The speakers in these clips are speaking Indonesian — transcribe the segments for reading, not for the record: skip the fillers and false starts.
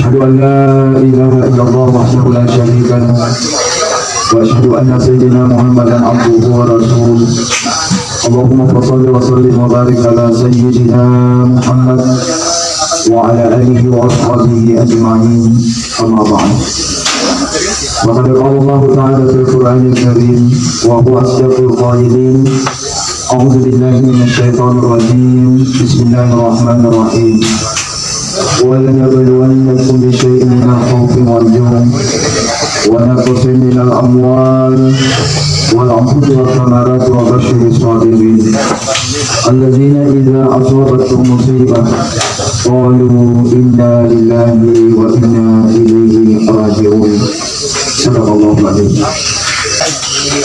أشهد أن لا إله إلا الله وحده لا شريك له وأشهد أن سيدنا محمدا عبده ورسوله اللهم صل وسلم وبارك على سيدنا محمد وعلى آله وأصحابه أجمعين أما بعد وقد قال الله تعالى في القرآن الكريم وهو أصدق القائلين أعوذ بالله من الشيطان الرجيم بسم الله الرحمن الرحيم ولنبلونكم بشيء من الخوف والجوع ونقص من الأموال والأنفس والثمرات وبشر الصابرين الذين إذا أصابتهم مصيبة قالوا إنا لله وإنا إليه راجعون. صدق الله العظيم.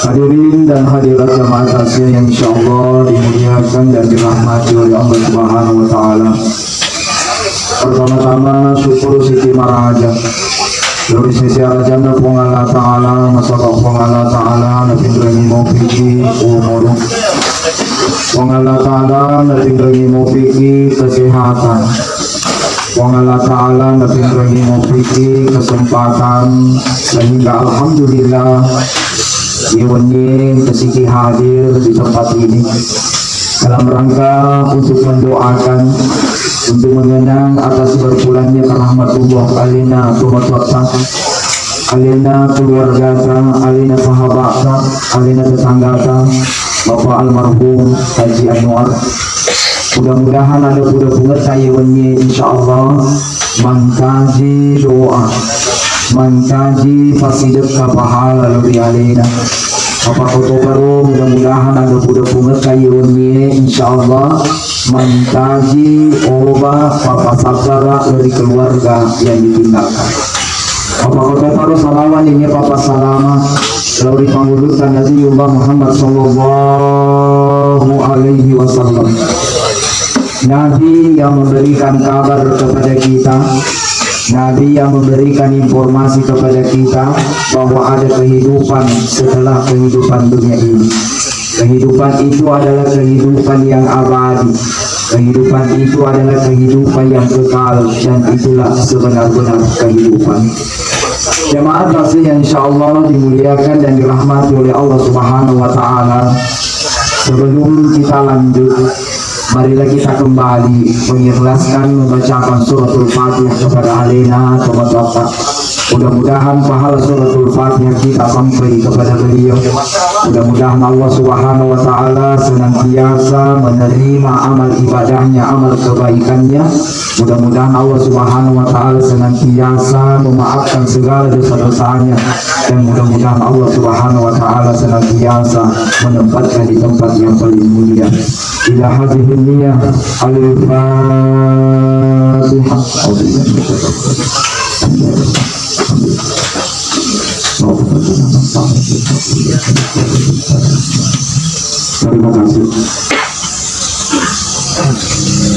Hadirin dan hadirat jamaah tasya yang insyaallah dimuliakan dan dirahmati oleh Allah Subhanahu wa taala. Pertama-tama syukur siti maraja dari sisi arajana Allah taala masalah Allah taala nabi beri mufiki umur Allah taala nabi beri mufiki kesehatan Allah taala nabi beri mufiki kesempatan sehingga alhamdulillah Iwani kesiki hadir di tempat ini dalam rangka untuk mendoakan untuk mengenang atas berbulannya rahmatullah alina tumatwata alina keluarga alina sahabat alina tetangga Bapak almarhum Haji Anwar. Mudah-mudahan ada budak-budak saya wenye insyaallah mengkaji doa mengkaji fasidat pahala lebih alina apa foto baru mudah-mudahan ada budak-budak saya wenye insyaallah mengkaji obat papa sabara dari keluarga yang ditinggalkan. Papa kota baru salawan ini papa salama dari pengurusan Nabiullah Muhammad sallallahu alaihi wasallam. Nabi yang memberikan kabar kepada kita, Nabi yang memberikan informasi kepada kita bahwa ada kehidupan setelah kehidupan dunia ini. Kehidupan itu adalah kehidupan yang abadi. Kehidupan itu adalah kehidupan yang kekal dan itulah sebenar-benar kehidupan. Jemaah tasbih yang insyaallah dimuliakan dan dirahmati oleh Allah Subhanahu wa taala. Sebelum kita lanjut, marilah kita kembali mengikhlaskan membacakan suratul Fatihah kepada alina teman-teman. Mudah-mudahan pahala suratul Fatihah kita sampai kepada beliau. Mudah-mudahan Allah Subhanahu wa taala senantiasa menerima amal ibadahnya, amal kebaikannya. Mudah-mudahan Allah Subhanahu wa taala senantiasa memaafkan segala dosa-dosanya dan mudah-mudahan Allah Subhanahu wa taala senantiasa menempatkan di tempat yang paling mulia. Ila hadhihi niyyah al-Fatihah. Terima kasih.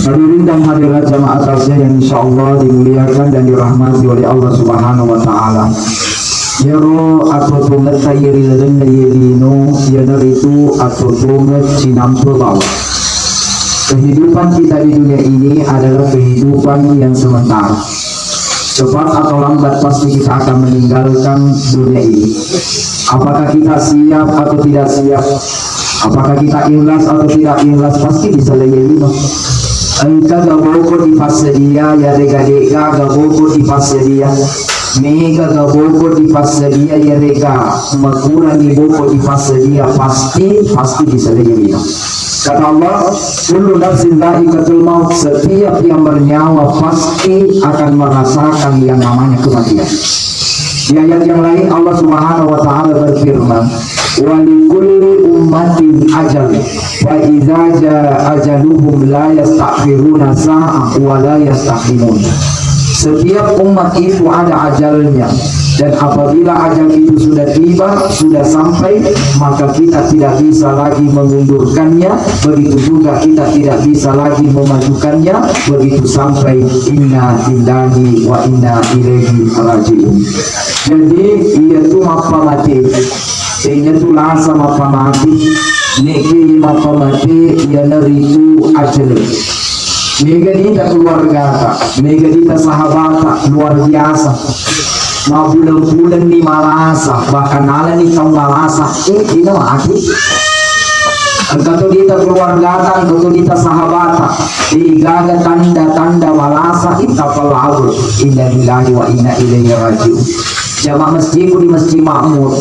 Hadirin dan hadirat jamaah tasya yang insyaallah dimuliakan dan dirahmati oleh Allah Subhanahu wa taala. Yaro atau tungat kayiri leren yelino yanar itu atau tungat cinampu bawah. Kehidupan kita di dunia ini adalah kehidupan yang sementara. Cepat atau lambat pasti kita akan meninggalkan dunia ini. Apakah kita siap atau tidak siap? Apakah kita ikhlas atau tidak ikhlas? Pasti bisa leyelino. Engkau gaboko di pasedia ya rega-rega gaboko di pasedia. Mega gaboko di pasedia ya rega. Makurangi boko di pasedia pasti bisa leyelino. Kata Allah, kullu nafsin dha'iqatul maut, setiap yang bernyawa pasti akan merasakan yang namanya kematian. Di ayat yang lain Allah Subhanahu wa taala berfirman, "Wa likulli ummatin ajal, fa idza jaa ajaluhum la yastakhiruna sa'ah wa la yastakhimun." Setiap umat itu ada ajalnya dan apabila ajal itu sudah tiba, sudah sampai, maka kita tidak bisa lagi mengundurkannya, begitu juga kita tidak bisa lagi memajukannya, begitu sampai inna lillahi wa inna ilaihi raji'un. Jadi ia tu apa mati, ia tu lasa apa mati, neki apa mati, ia neritu ajal. mega dita keluarga ta, mega dita sahabat luar biasa. Mau bulan-bulan di Malasa, bahkan ala ni kau Malasa, ini mati. Engkau dita keluarga, engkau dita sahabat, digaga tanda-tanda Malasa, kita pelabur. Inna lillahi wa inna ilaihi raji'un. Jamaah masjidku di Masjid Makmur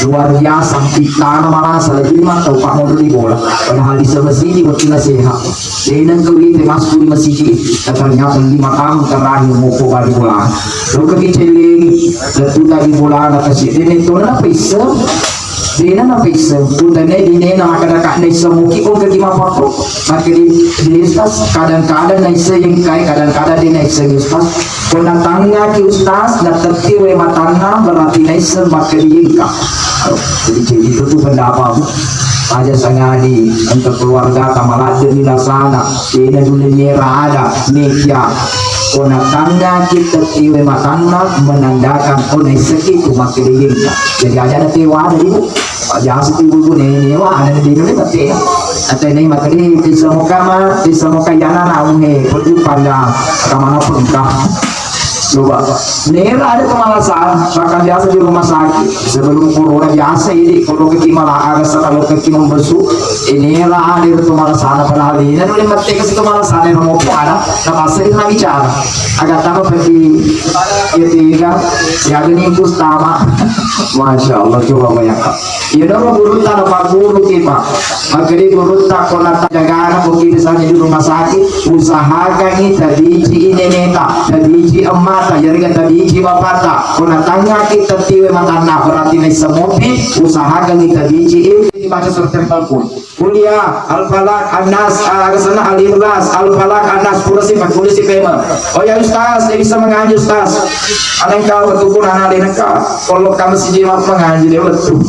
luar biasa, kita Malasa lagi 5 tahun Pak mau beli bola. Padahal di masjid waktu nasihat. Dengan kau itu masuk di masjid, ternyata 5 tahun terakhir mau beli bola. Lalu kecilin, letu tadi bola nak kasih. Ini tu nak pisah. Dina na pisa, puntannya dina na makadakat na isa muki kung kagima pa ko. Makili ustaz, kadang-kadang na isa yung kay, kadang-kadang din na isa yung ustaz. Kung natanga ki ustaz, natatiwe matanga, berarti na isa makili ka. Jadi itu tuh pendapat aja sangadi untuk keluarga kamalat nila sana. Dina dunia ada nikya. Kona tanda kita tiwe matanda menandakan kona sakit umat kiriginka. Jadi aja ada tiwa ada ibu. Aja asli ibu nih wah ada di dunia tapi atau ini makanya di semua yana naunge perlu pada kamana perintah. Coba, nera ada kemalasan, bahkan biasa di rumah sakit sebelum corona biasa ini kalau kekimalahan kalau kekimang besu, ini nera ada kemalasan padahal ini nanti mati ke kemalasan yang mau ada, napasa itu lagi cara, agak tambah pergi ketiga, yang ini utama, masya Allah coba bayangkan, ya dong guru tak dapat guru kita, makanya guru tak konak jagaan mungkin misalnya di rumah sakit, usahakan ini tadi ini neta, tadi emas jadi kata biji bapata kuna tanga kita tiwe matana berarti na semopi usahakan kita biji ini dibaca surat Al-Qur'an kuliah al-falaq an-nas agasana al-ikhlas al-falaq an-nas pulisi pema oh ya ustaz dia bisa mengaji ustaz ada yang kau betul anak dia nak kalau kamu sih dia mengaji dia betul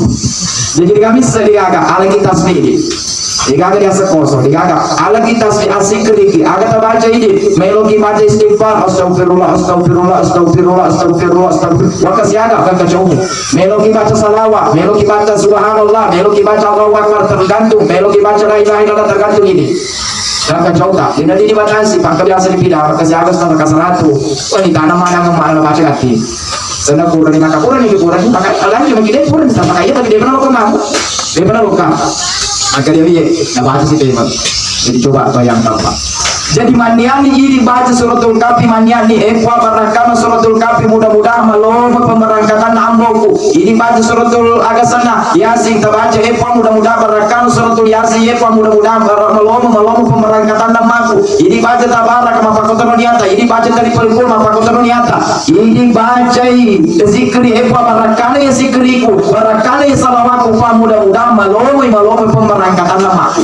jadi kami sediakan ala kita sendiri digaga dia sekoso digaga ala kita asik keriki aga terbaca ini melogi baca istighfar astagfirullah astagfirullah astagfirullah astagfirullah astagfirullah wakasi ada kan kacau melogi baca salawat melogi baca subhanallah melogi baca Allahu akbar tergantung melogi baca la ilaha illallah tergantung ini dan kacau tak ini dibaca sih pak biasa dipindah wakasi ada sama kasaratu oh ini tanam mana yang baca hati sana kurang ini maka kurang ini pakai kalian cuma kita kurang bisa pakai tapi dia pernah luka akhirnya dia baca sih teman jadi coba bayangkan pak jadi maniani ini baca suratul kafi maniani ekwa barakama suratul kafi mudah-mudahan melompat pemberangkatan amroku ini baca suratul agasana yasin terbaca ekwa mudah-mudahan barakama suratul yasin ekwa mudah-mudahan melompat pemberangkatan namaku ini baca tabarak mafakotan niata ini baca dari pelipul mafakotan niata ini baca zikri ekwa barakana ya zikriku barakana ya salawatku mudah-mudahan melompat pemberangkatan namaku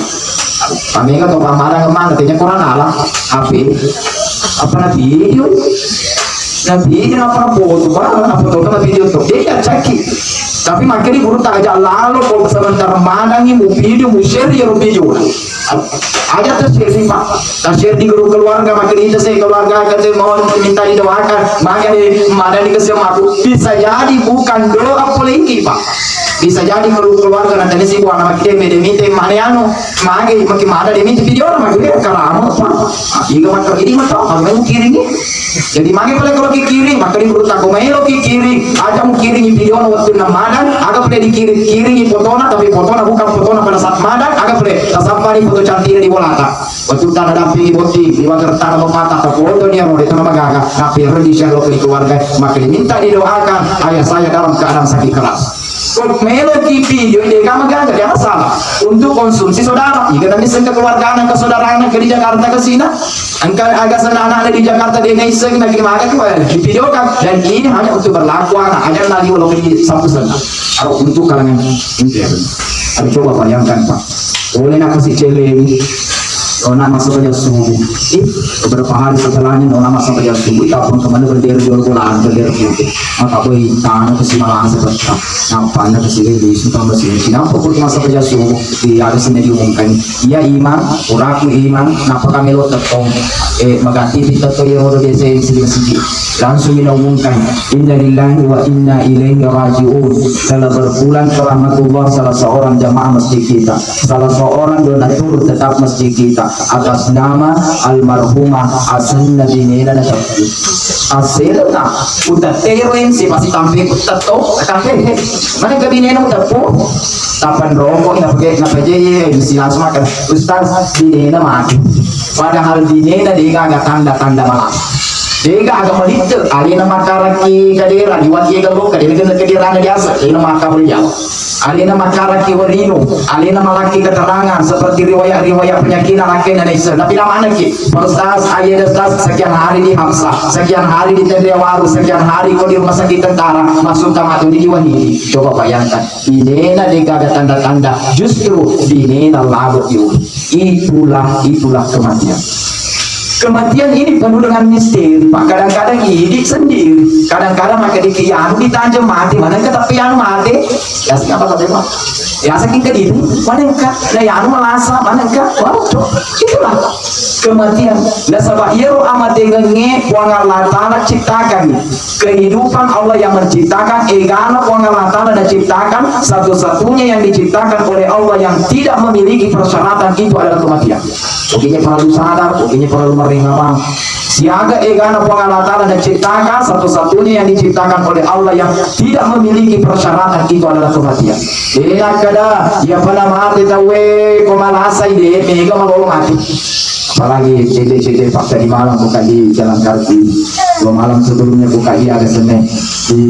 kami kan tuh marah kemana katanya kurang alam HP apa na video apa foto apa foto na video tuh dia caki tapi makanya guru tak aja lalu kalau sebentar mandangi mu video mu share ya video aja tuh share pak tak share di grup keluarga makanya itu saya keluarga kata mau minta didoakan makanya mana dikasih aku bisa jadi bukan doa pelingki pak bisa jadi keluarga nanti sih buat anak kita minta mana magi makin mana dia minta video orang makin karamo iya macam ini macam apa mau kirim jadi magi boleh kalau kirim maka di grup aku mau kirim aja mau kirim video waktu nama agak boleh dikirim fotonya tapi fotonya bukan fotonya pada saat madan agak boleh sampai foto cantik di bolata waktu tanah dampingi boti di wajar tanah memata foto dia mau itu nama gagal tapi harus di share ke keluarga maka diminta didoakan ayah saya dalam keadaan sakit keras meloki video ini kamu gak ada masalah untuk konsumsi saudara jika nanti ke keluarga anak ke saudara anak di Jakarta ke sini angka agak senang anak di Jakarta dia ngiseng lagi kemarin di video kan dan ini hanya untuk berlaku anak aja lagi walau ini satu setengah atau untuk kalangan intern coba bayangkan pak boleh nak kasih cele Nona masuk aja subuh. Beberapa hari setelahnya Nona masuk aja subuh. Tapi kemana berdiri jual-jualan berdiri putih. Maka boy tanah kesimalan seperti nampaknya kesini di sumpah mesin. Kenapa pun masuk aja subuh? Di hari sini diumumkan. Ya iman, uraku iman. Napa kami lo tetong mengganti kita tu yang orang biasa yang sedih-sedih. Langsung diumumkan. Inna lillahi wa inna ilaihi raji'un. Telah berpulang ke rahmatullah salah seorang jamaah masjid kita. Salah seorang donatur tetap masjid kita. atas nama almarhumah asanna dinena na sabtu aselna udah teroin si masih tampil tato tampil mana kabinena udah po tapan rokok na pakai si langsung makan ustaz dinena mati padahal dinena dia agak tanda-tanda malam dia agak melita alina makaraki kadera diwati galo kadera kadera biasa alina makabulya alina makaraki warino alina malaki keterangan seperti riwayat-riwayat penyakitan laki Indonesia tapi mana ki ustaz ayat ustaz sekian hari di Hamsa sekian hari di Tendewaru sekian hari kau di rumah sakit tentara masuk kamar di Diwani coba bayangkan dinena dia ada tanda-tanda justru dinena labut itulah kematian ini penuh dengan misteri Pak. Kadang-kadang hidup sendiri, kadang-kadang maka dikian ditanjam mati, mana ketepian mati ya siapa kata ya saking kediri mana enggak nah ya melasa mana enggak itulah kematian nasabah yero amat ngenge kuang Allah Ta'ala ciptakan kehidupan Allah yang menciptakan egana kuang Allah Ta'ala dan ciptakan satu-satunya yang diciptakan oleh Allah yang tidak memiliki persyaratan itu adalah kematian. Pokoknya perlu sadar, pokoknya perlu meringapan siaga egana kuang Allah Ta'ala dan ciptakan satu-satunya yang diciptakan oleh Allah yang tidak memiliki persyaratan itu adalah kematian. Kada ya pada mati tawe komalasa ide mega malu mati apalagi CD fakta di malam buka di Jalan Karti 2 malam sebelumnya buka di ada Senin di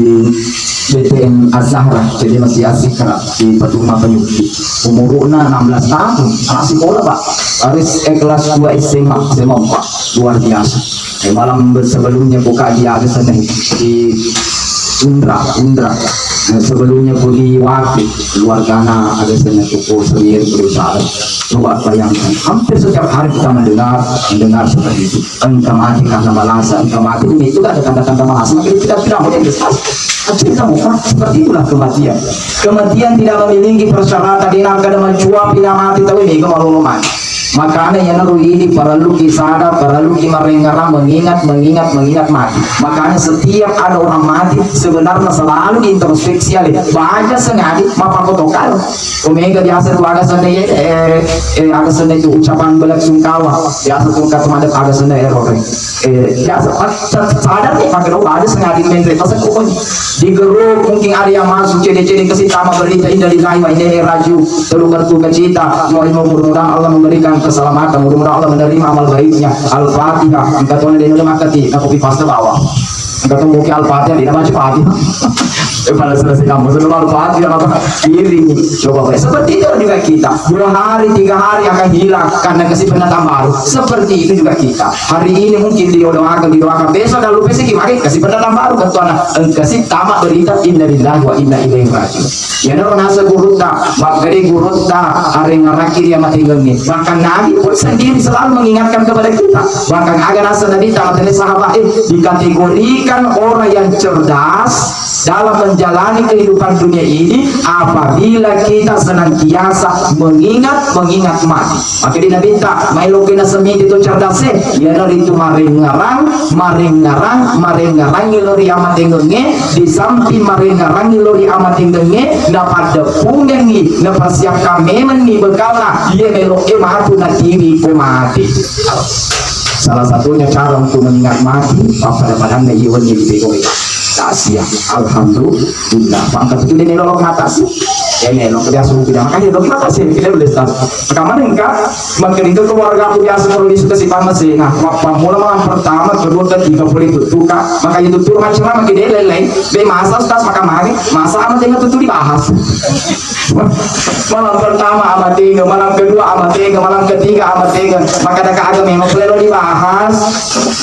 BTN Az-Zahra jadi masih asik kan di Petumah Penyuki umurnya 16 tahun anak sekolah Pak harus kelas 2 SMA Pak luar biasa malam sebelumnya buka di ada Senin di Indra sebelumnya pergi wakil keluarga ada sana toko sendiri berusaha coba bayangkan hampir setiap hari kita mendengar seperti itu engkau mati karena malasa engkau mati itu ada tanda-tanda malasa maka kita tidak mau yang besar kita mau seperti itulah kematian tidak memiliki persyaratan di negara mencuap tidak mati tapi ini kemalu mati makanya yang lalu ini perlu kisada perlu kimarengarang mengingat mati makanya setiap ada orang mati sebenarnya selalu introspeksi baca sengaja mapa potokal omega biasa tuh agak sendiri agak sendiri itu ucapan belak sungkawa biasa tuh kata madep agak sendiri error biasa sadar nih pakai doa ada sengaja mentre masa kok digeruk mungkin ada yang masuk cede-cede ke sitama berita indah lillahi wa inna ilaihi raji'un terus berduka cita mudah-mudahan Allah memberikan keselamatan mudah-mudahan Allah menerima amal baiknya Al-Fatihah engkau tuan dia udah makati kopi pasta bawah engkau tuh mungkin Al-Fatihah tidak baca Fatihah pada selesai kamu sudah Al-Fatihah apa kiri coba seperti itu juga kita 2 hari 3 hari akan hilang karena kesibukan baru seperti itu juga kita hari ini mungkin didoakan besok dan lupa sih gimana kesibukan baru kan tuan kasih tamat berita inna lillahi wa inna ilaihi raji'un ya no nasa gurutta magari gurutta are ngaraki dia mati gengi bahkan Nabi pun sendiri selalu mengingatkan kepada kita bahkan agak nasa Nabi tamat sahabat dikategorikan orang yang cerdas dalam menjalani kehidupan dunia ini apabila kita senantiasa mengingat mati maka dia minta mailo kena semit itu cerdas ya dari itu maring-ngarang ngilori amat ngenge di samping maring-ngarang ngilori amat ngenge dapat depung ngengi dapat siapkan memen ni bekala dia melo mahatu na tiri mati salah satunya cara untuk mengingat mati apa padang na iwan yang dibegoi tasya alhamdulillah pangkat itu dia nolok atas ini nolok dia suruh bilang makanya nolok atas ini kita boleh start kemarin enggak makin itu keluarga aku biasa kalau disuka si pamasi nah mula malam pertama kedua ketiga boleh tutuka makanya tutur macam makin dia leleng be masa ustaz maka masa amat yang tutur dibahas malam pertama amat tiga malam kedua amat tiga malam ketiga amat tiga maka ada keagama yang selalu dibahas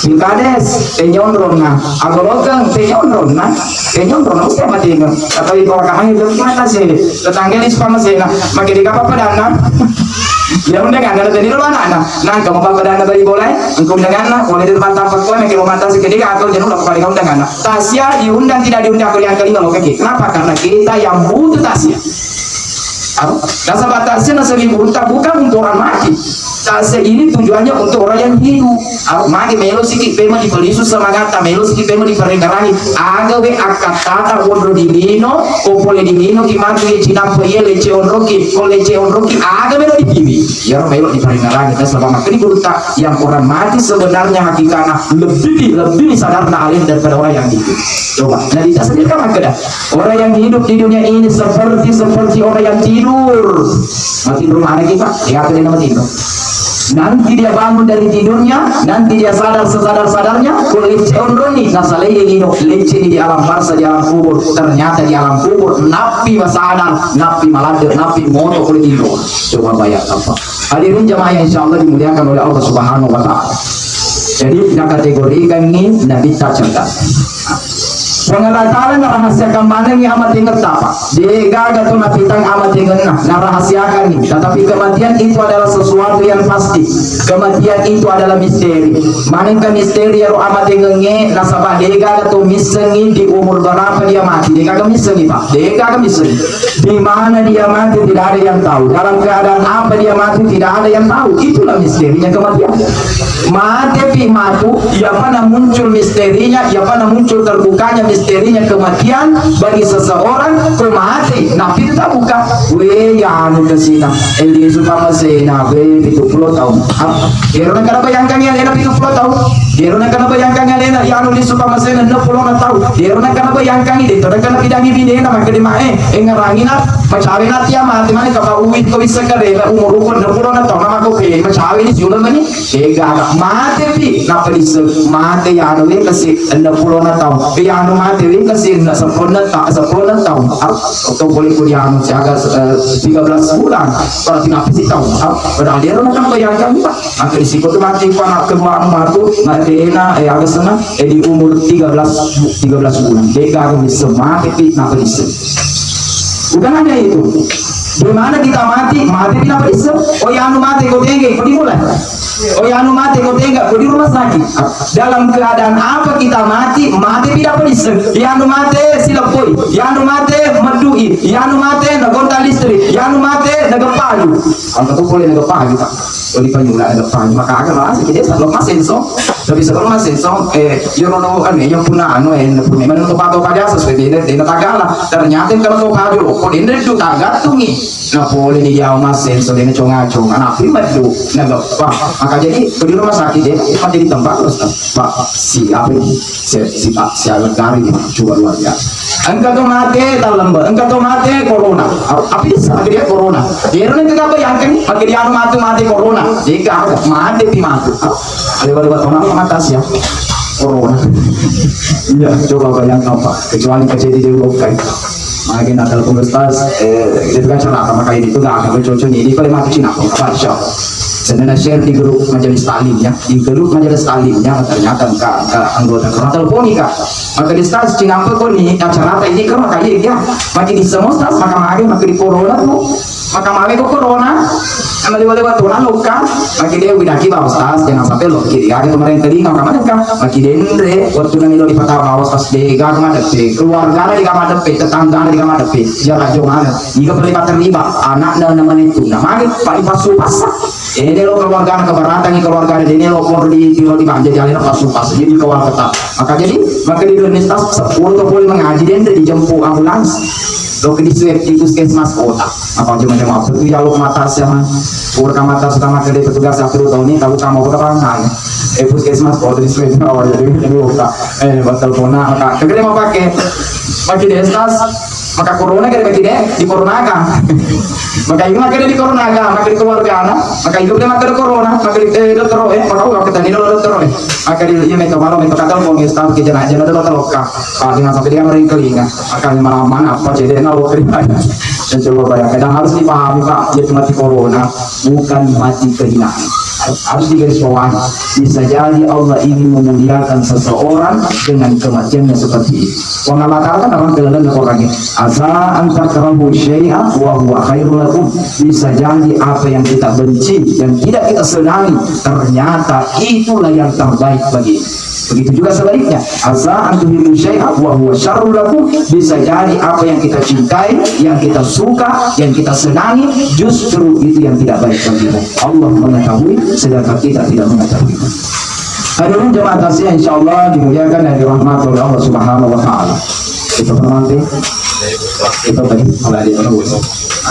Bilkades tenyondron nah agologang tenyondron nah tenyondron mesti amat tiga atau di bawah kamar itu gimana sih tetangga ini suka masih nah makin di kapal padana ya undangan ada tadi dulu anak nah kamu bapak padana beri boleh engkau undangan boleh di depan tampak kau makin memantau seketika atau jangan lupa pada undangan tasya diundang tidak diundang kalian kali nggak oke kenapa karena kita yang butuh tasya nah sahabat tasya nasi buta bukan untuk orang mati Tase ini tujuannya untuk orang yang hidup. Magi melo sikit pema di pelisu semangat, melo sikit pema di perengarangi. Aga we akatata wondro di lino, opole di lino ki matu ye cinampo ye lece onroki, ko lece onroki aga melo di pibi. Ya melo di perengarangi. Dan selama makni berita yang orang mati sebenarnya hakikatnya lebih sadarna alim daripada orang yang hidup. Coba, nah kita sendiri kan ada orang yang hidup di dunia ini seperti orang yang tidur. Mati rumah anak kita, dia akan nama tidur. Nanti dia bangun dari tidurnya, nanti dia sadarnya, kalau lece ondroni, nasalai lino, lece di alam barsa, di alam kubur, ternyata di alam kubur, napi masadar, napi malader, napi moto kalau tidur. Coba bayar apa? Hadirin jamaah yang insya Allah dimuliakan oleh Allah Subhanahu Wa Taala. Jadi kita kategorikan ini Nabi tak cerdas. Pengetahuan rahasiakan mana yang amat ingat apa? Dia gagal tu nak pitang amat ingat nak rahasiakan ini. Tetapi kematian itu adalah sesuatu yang pasti. Kematian itu adalah misteri. Mana yang misteri yang amat ingatnya nasabah dia gagal tu misteri di umur berapa dia mati. Dia gagal misteri pak. Dia gagal misteri. Di mana dia mati tidak ada yang tahu. Dalam keadaan apa dia mati tidak ada yang tahu. Itulah misterinya kematian. Mati pi matu, ya mana muncul misterinya, ya mana muncul terbukanya misterinya kematian bagi seseorang mati. Nah itu tak buka. We ya anu kesina, Eli suka masena, we 70 tahun. Dia orang kana bayangkan yang enak 70 tahun. Dia orang kana bayangkan yang enak ya anu suka masena 60 tahun. Dia orang kana bayangkan ini, orang kana bidangi bidena maka di mae, engarangina, macawe nanti ya mati mana kau uit kau bisa kerela umur 60 tahun nama kau ke macawe ini jualan mana? Ega mati pi, napa disebut mati ya anu ini kasih 60 tahun. Ya anu mati ini kasih 10 tahun. Atau boleh kuliah anu jaga 13 bulan. Kalau tidak sih tahun. Padahal dia orang kan bayangkan pak. Maka risiko tu mati anak kedua anu matu mati ena agak senang di umur 13 bulan. Ega anu bisa mati pi napa disebut. Bukan hanya itu. Di mana kita mati tidak bisa. Oh ya anu mati kau tinggi, kau dimulai. Oh ya anu mati kau tinggal, kau di rumah sakit. Dalam keadaan apa kita mati tidak bisa. Ya anu mati silapoi, ya anu mati medui, ya anu mati nagonta listrik, ya anu mati nagapalu. Kalau tu boleh nagapalu tak? Kalau dipanjula nagapalu, maka akan masih kita selalu masih so. Tapi sebelum masih so, yang orang kan yang punya anu punya mana tu pato kaja sesuai dengan tagala. Ternyata kalau tu kaji, kau ini tu tagat tu ni. Nah boleh dia masih so dengan conga-conga, anak prima tu nagapah. Maka jadi di rumah sakit dia mati di tempat terus pak siapa ini siapa cari di coba luar biasa. Engkau tu mati tahu lembar, engkau tu mati corona. Apa dia corona? Dia orang yang bayangkan, maka dia mati corona. Jika mati pi mati. Lewat orang mata siapa? Corona. Iya coba bayangkan pak. Kecuali kejadian di Lokai. Makin ada pengurus itu kan cerita maka ini tuh nggak akan bercocok ini kalau mati Cina apa sih? Sebenarnya share di grup majelis taklimnya, ternyata enggak anggota karena teleponika. Maka di stas Cina apa kok nih acara ini kan maka dia makin di semua stas maka di corona tuh maka kok corona lewat orang lokal maka dia udah bawa stas jangan sampai lo kiri ada kemarin tadi nggak kemana kan maka dendre waktu nanti lo di patah bawa stas di kamar depe keluarga di kamar depe tetangga di kamar depe jarak jauh mana jika terlibat anak nama itu namanya paling pasu pasak ini lo keluarga keberatan keluarga ini lo mau di manja jalan pasu pas jadi keluarga maka di universitas 10 boleh mengaji dan dijemput ambulans lo ke di swab di puskesmas kota apa cuma itu ya lo mata sama urka mata sudah makan dari petugas satu tahun ini kalau kamu berapa nanya puskesmas kota di swab jadi luka batal pona maka kemudian mau pakai di estas maka corona kita di corona kan maka itu makanya di corona kan maka di keluarga anak maka itu dia maka di corona maka di dokter maka uang kita di dokter maka di malam kata mau ngestam ke jenah dokter lokal dengan sampai dia mering kelinga maka mana apa jadi nalo kerjanya dan coba bayangkan dan harus dipahami pak yaitu mati corona bukan mati kehinaan harus digarisbawahi bisa jadi Allah ingin memuliakan seseorang dengan kematiannya seperti ini. Allah katakan dalam keadaan orangnya asa antar kerabu syai'ah wa huwa khairul lakum bisa jadi apa yang kita benci dan tidak kita senangi ternyata itulah yang terbaik bagi Begitu juga sebaliknya, asa antuhibu syai'a wa huwa syarrul lakum, bisa jadi apa yang kita cintai, yang kita suka, yang kita senangi justru itu yang tidak baik bagimu. Allah mengetahui sedangkan kita tidak mengetahui. Hadirin jemaah tasya insyaallah dimuliakan dan dirahmati oleh Allah Subhanahu wa taala. Itu nanti itu tadi oleh di mana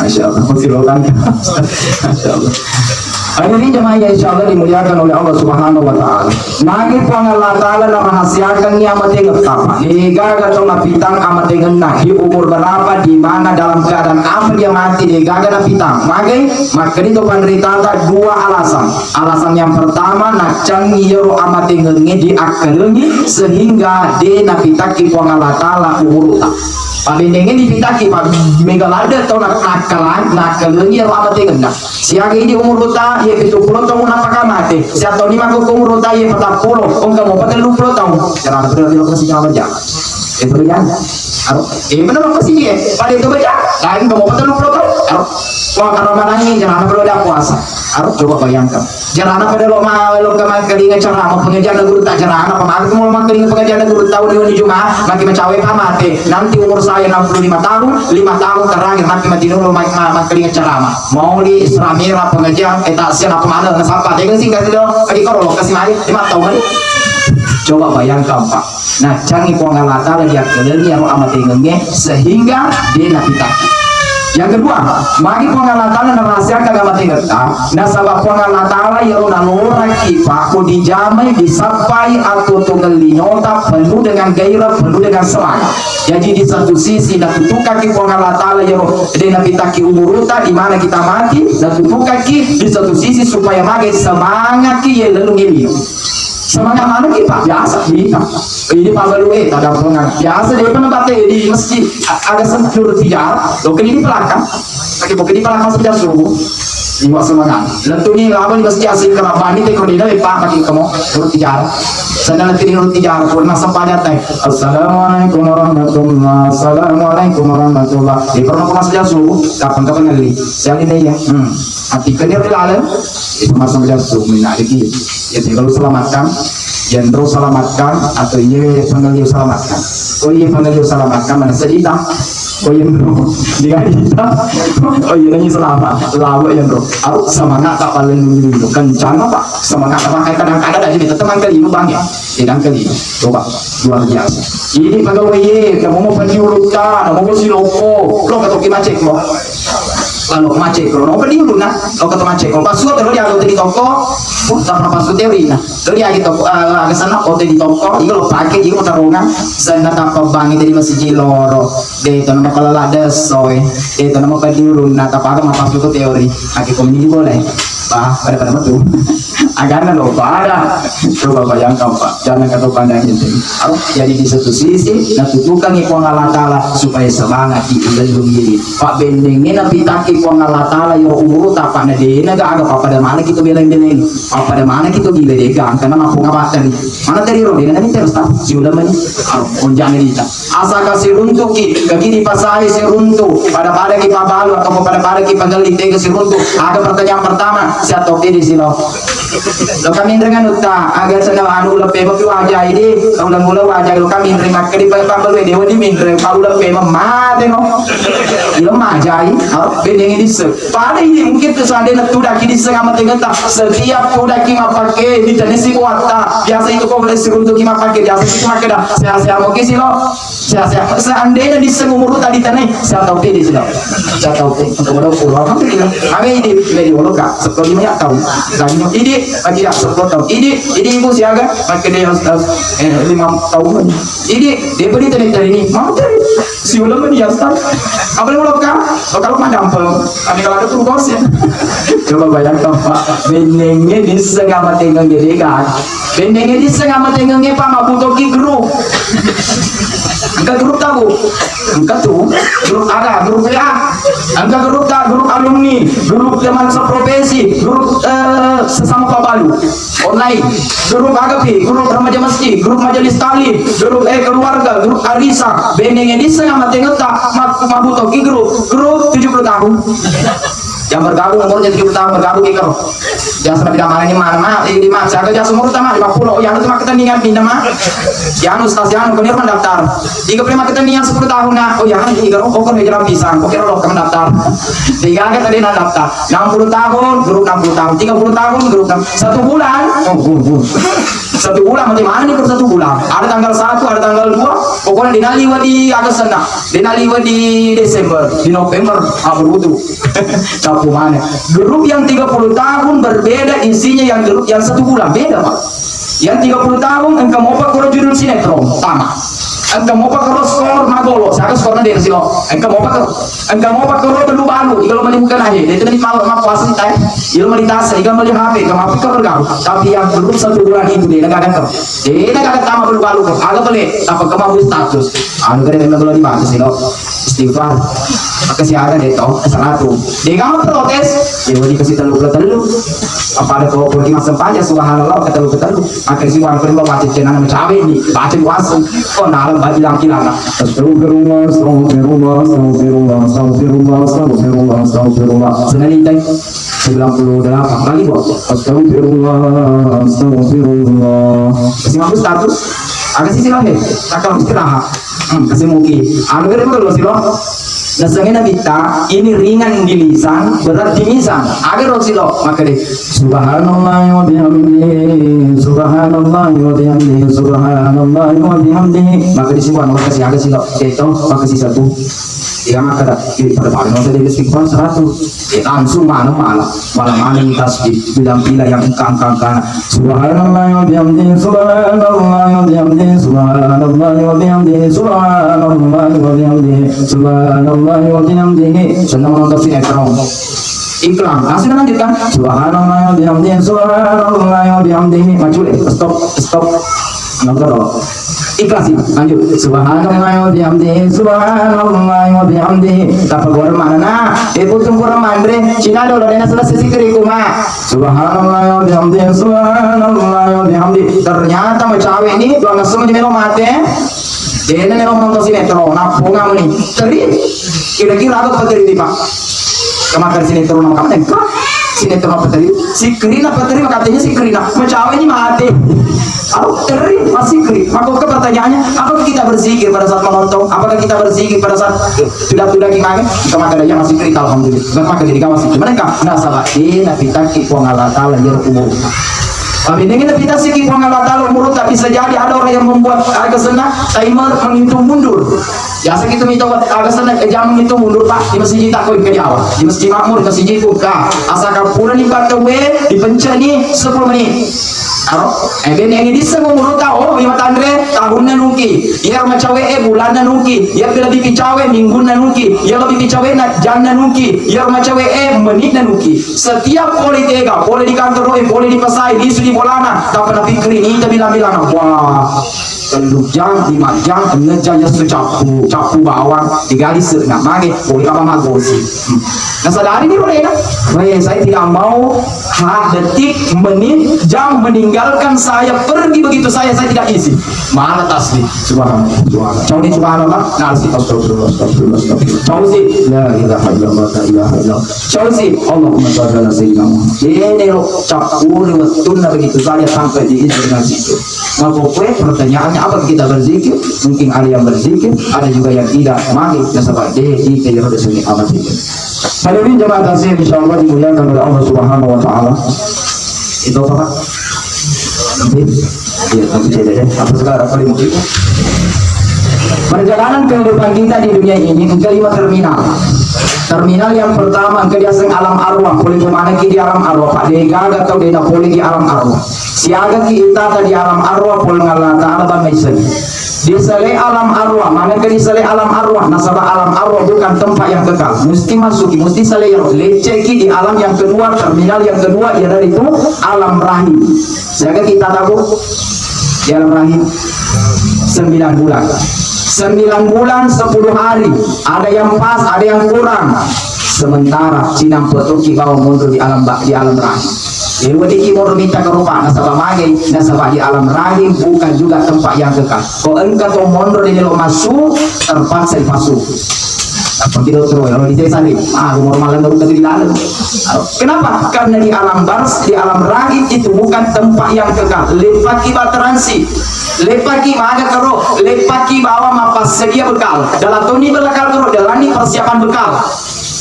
insyaallah silakan. Insyaallah. Hadirin jemaah yang insyaallah dimuliakan oleh Allah Subhanahu wa taala. Nagi po ang Allah taala na mahasiakan niya matingat tapa. Igaga to napitang amatingan na di umur berapa di mana dalam keadaan apa dia mati digaga na pitang. Magi makrito panritata dua alasan. Alasan yang pertama na cang yero amatingan di akalengi sehingga de napitaki po ang Allah taala umur utak. Pabindingin dipitaki pag megalada atau nakalan ya apa tegenda siaga ini umur uta ya 70 tahun apakah mati siap tahun 5 umur uta ya 40 kamu 40 tahun jangan berarti lokasi jangan baca itu ya benar lokasi ya pada itu baca lain kamu 40 tahun wah karena mananya jangan perlu ada puasa harus coba bayangkan jangan pada lo mau kemana kelinga cara mau pengajian guru tak jangan apa mau mau kelinga pengajian guru tahun ini cuma makin mencawe pamate nanti umur saya 65 tahun 5 tahun terakhir mati dulu kelinga ceramah mau di Islamira pengajian tak siapa mana dengan siapa dia singkat itu lagi kalau lokasi mari 5 tahun coba bayangkan Pak nah canggih pengalatan dia kelengi yang amat tinggi sehingga dia nak ditaki. Yang kedua, bagi pengalatan dan rahasia kagak mati ngerta. Nah, sabab pengalatan yang nanura kipa, mau dijamai, disapai atau tunggal linota penuh dengan gairah, penuh dengan semangat. Jadi di satu sisi, nak tutup kaki pengalatan yang dengan pitaki umuruta di mana kita mati, nak tutup kaki di satu sisi supaya magai semangat ki yang lalu ngeliu. Semangat mana kita biasa kita ini pabalu ada pengang biasa dia penempatnya di masjid agak sempur tijar lo ini belakang lagi bukan di belakang sejak subuh ini semangat lentu ni lama di masjid asing kerabani teh kalau dia pak makin kamu urut tijar sana nanti urut tijar pun masa pada teh assalamualaikum warahmatullahi assalamualaikum warahmatullahi di pernah sejak subuh kapan ngali yang ini ya hati kerja lalu itu masa sejak subuh minat lagi ya kalau selamatkan jendro selamatkan atau iya panggil selamatkan oh iya panggil selamatkan mana sedita oh iya bro dia kita oh iya nanya selamat lawa ya bro aku semangat tak paling dulu kencang apa semangat apa kadang-kadang aja kita teman kali itu bang ya tidak kali coba luar biasa ini pegawai ye kamu mau pergi urutan mau si lopo lo kata macet lo lalu macet kalau mau pergi dulu nah lo kata macet kalau pas terus dia ada di toko tak pernah pasuk teori nah teori aja toko ke sana kau di toko ini lo pakai ini mau tarungan sana tanpa bangi dari masih loro deh itu nama kalau ada soy itu nama pergi dulu nah tak apa pasuk teori akhir komunikasi boleh pada betul agar lo pada coba bayangkan Pak jangan kata pandang itu jadi di satu sisi nah tutukan ikuang Allah Ta'ala supaya semangat di dalam diri Pak bendengin nabi taki ikuang Allah Ta'ala yang umur tak pada dia agak pada mana kita bilang-bilang pada mana kita bila degang karena mampu ngabatan mana tadi roh dengan ini terus tak si udah meni jangan kita asa kasih runtuh ki kaki dipasai si runtuh pada kita balu atau pada kita gelik tega si runtuh ada pertanyaan pertama siapa tahu di sini lo kami dengan uta agar sana anu lepe bagi wajah ini ulang mula wajah lo kami terima kali pambal we dewa di mindre kalau lepe mate no ilo majai bedeng ini pada ini mungkin kesade na tuda kini sangat mengeta setiap tuda kima pakai di tenisi kuata biasa itu kau boleh suruh untuk kima pakai biasa itu pakai dah saya mungkin sih lo saya seandainya di umur tadi tanah saya tahu di sini saya tahu untuk bodoh pulau apa sih kami ini dari woloka seperti banyak tahu dan ini bagi dah 10 tahun ini ibu siaga pakai dia 5 tahun ini dia beri tadi ini mau tadi si ulama dia start apa yang woloka kalau madam kami kalau ada tuh bos ya coba bayangkan Pak bendengnya di setengah matenggang jadi kan bendengnya di setengah matenggangnya Pak mabutoki grup angka grup tahu angka tuh grup ada grup ya angka grup tak grup alumni grup teman seprofesi grup sesama pabalu online grup agapi grup remaja masjid grup majelis taklim grup keluarga grup arisa bendengnya di setengah matenggang tak mabutoki grup 70 tahun yang bergabung umurnya 70 tahun bergabung ikan jangan sampai tidak mana ini mana saya kerja umur utama 50 oh yang itu mah ketandingan pindah mah yang stasiun kemudian mendaftar jika prima ketandingan 10 tahun nah oh yang ini ikan oh kan hijrah pisang oke lo kamu daftar tiga kan tadi daftar 60 tahun grup 60 tahun 30 tahun grup 1 bulan oh 1 bulan bagaimana nih per 1 bulan ada tanggal 1 ada tanggal 2 pokoknya dinaliwa di Agustus dinaliwa di Desember di November berwudu tahu mana grup yang 30 tahun berbeda isinya yang grup yang 1 bulan beda pak yang 30 tahun engkau mau pakai judul sinetron sama engkau mau pakai skor magolo saya skornya dari sini engkau mau pakai dulu baru kalau mau bukan aja itu nanti malu mau puasa teh kalau mau ditas kalau mau HP kalau mau pikir bergaul tapi yang grup 1 bulan itu dia nggak ada dia nggak ada tambah dulu baru agak boleh apa kemau status anu keren memang kalau dibahas sih lo istighfar kasih ada deh toh salatu dia kamu protes dia mau dikasih telu apa ada kau pergi masam aja subhanallah kata lu akhir si wan perlu baca channel mencawe ini baca puasa oh nalar bagi langkilan astagfirullah senang ini 98 kali kok astagfirullah kasih mampu status agak sisi lahir takkan istirahat kasih muki anu kira betul sih lo nasangnya kita ini ringan di lisan berat di mizan agar Rasulullah maka deh subhanallah wa bihamdihi subhanallah wa bihamdihi subhanallah wa bihamdihi maka di sini maka kasih agak sih lo itu maka sih satu ya maka pada paling nanti dia istighfar 100 langsung mana yang tasbih bilang pila yang engkang subhanallah wa bihamdihi subhanallah wa bihamdihi subhanallah wa bihamdihi subhanallah wa bihamdihi subhanallah wa bihamdihi senang nonton sinetron iklan langsung lanjutkan subhanallah wa bihamdihi subhanallah wa bihamdihi maju stop nonton ikhlas sih lanjut subhanallah wa bihamdihi subhanallah wa bihamdihi tak pagor mana putung kurang mandre cina dulu dena selesai sikri kuma subhanallah wa bihamdihi subhanallah wa bihamdihi ternyata macawe ini dua langsung di melo mate dena melo nonton sinetron napunga meni teri kira-kira apa teri pak kemakan sinetron kamu nengkak sinetron apa tadi si Krina apa tadi katanya si Krina macawe ini mati aku teri masih kri maka pertanyaannya apakah kita berzikir pada saat menonton apakah kita berzikir pada saat sudah gimana kemakan aja masih kri alhamdulillah maka jadi kamu masih gimana kak nah salah nabi taki Allah taala ya umur kami ingin kita sih Allah taala umur tak bisa jadi ada orang yang membuat agak senang timer menghitung mundur ya segitu itu agak senang jam menghitung mundur pak di masjid tak kau ke di awal di masjid makmur ke masjid buka asalkan pura di batawe dipencet nih 10 menit ben yang ini semua menurut tahu lima tandre tahunnya nuki ya macawe bulannya nuki ya lebih picawe minggunya nuki ya lebih picawe jangan nuki ya macawe menitnya nuki setiap politika boleh di kantor boleh di pasai di sudi bolana tak pernah pikir ini kita bilang wah 10 jam 5 jam ngejanya capu bawang digali nak mage boleh apa magosi nah sadari ini boleh kan saya tidak mau detik menit jam meninggalkan saya pergi begitu saya tidak isi mana tasbih subhanallah cau di subhanallah nasi astagfirullah cau si la ilaha illallah la ilaha illallah cau si Allahumma shalli ala sayyidina Muhammad ini lo campur betul begitu saya sampai di isi dengan situ maka pertanyaannya apa kita berzikir mungkin ada yang berzikir ada juga yang tidak mari nasabah deh di kira sini amat zikir hadirin jemaah tasbih insyaallah dimuliakan oleh Allah Subhanahu wa taala itu apa Pak? Iya, nanti saya apa sekarang kali mungkin perjalanan kehidupan kita di dunia ini kelima terminal yang pertama ke dia alam arwah boleh kemana di alam arwah Pak Dega atau dia boleh di alam arwah siaga kita di alam arwah boleh ngalah ta'ala bamaisen di sele alam arwah mana ke di sele alam arwah nasabah alam arwah bukan tempat yang kekal mesti masuki mesti sele yang leceki di alam yang kedua terminal yang kedua ialah itu alam rahim siaga kita tahu di alam rahim 9 bulan 9 bulan 10 hari ada yang pas ada yang kurang sementara Cina petuki bawa mundur di alam rahim Ilwadi mau minta ke rupa nasabah mage nasabah di alam rahim bukan juga tempat yang kekal kau engkau mundur di lo masuk terpaksa masuk Apa kita terus kalau di desa nih, umur malam baru tadi dilalu. Kenapa? Karena di alam bars, di alam rahim itu bukan tempat yang kekal. Lepaki batransi, lepaki maga karo, lepaki bawa mapas sedia bekal. Dalam tuni bekal karo, dalam ini persiapan bekal.